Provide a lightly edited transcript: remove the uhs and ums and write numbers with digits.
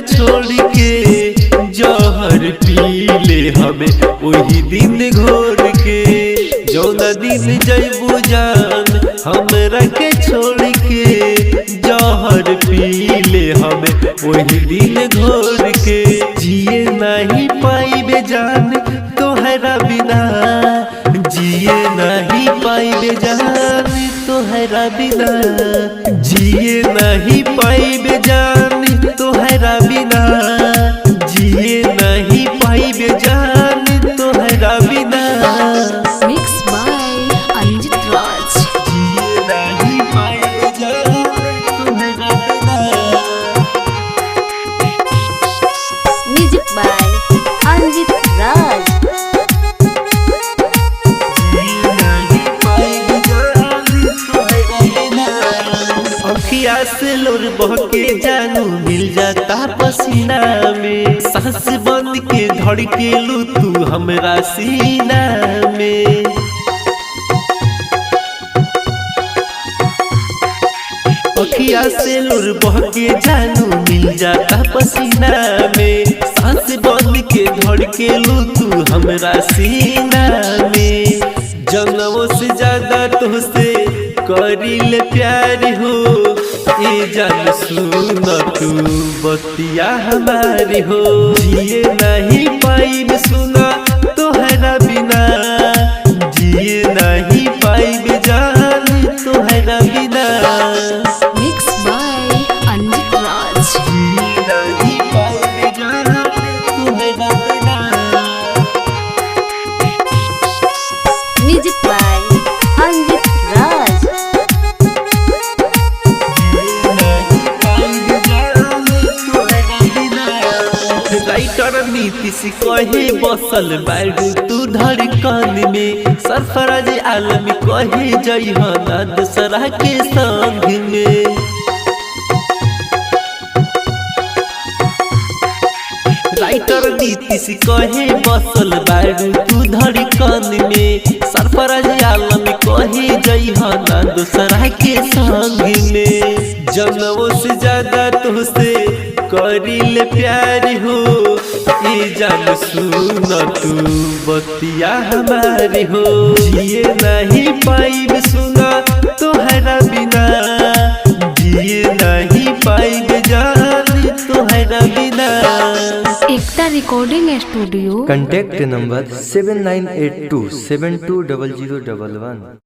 छोड़ के जहर पी ले हमें वही दिन घोर के। जौना दिन जैबू जान हमरा के छोड़ के जहर पी ले हमें वही दिन घोर के। जिए नहीं पाइबे जान तोहरा बिना, जिए नहीं पाइबे जान तोहरा बिना, जिए नहीं पाइबे जान तोहरा बिना, जिए नहीं पाइबे जान तोहरा बिना। Mix by Anjit Raj. जिए नहीं पाइबे जान तोहरा बिना। म्यूजिक बाय अंजित राज। अखिया से लोर बहके जानू मिल जाता पसीना में, सांस बंद के धड़केलू तू हमरा सीना में। अखिया से लोर बहके जानू मिल जाता पसीना में, सांस बंद के धड़केलू तू हमरा सीना में। जन्मों से ज्यादा तुझसे करिल प्यार हो, ये जान सुन तू बतिया हमारी हो। जिए नहीं पाइब सुना तोहरा बिना, जिए नहीं पाइब जान तोहरा बिना। Mix by Anjit Raj. जिए नहीं पाइब जान तोहरा बिना। Music by Anjit Raj. Writer Nitish कहे बसल बारू तू धड़कन में, सरफराज आलमी कहे जइहना दूसरा के संग में। राइटर नीतीश कहे बसल बारू तू धड़कन में, सरफराज आलमी कहे जइहना दूसरा के संग में। जन्मों से ज्यादा तुझसे करिल प्यार हो, ये जान सुन तू बतिया हमारी हो। जिए नहीं पाइब सुना तोहरा बिना, जिए नहीं पाइब जान तोहरा बिना। एकता रिकॉर्डिंग स्टूडियो। Contact number 7982720011।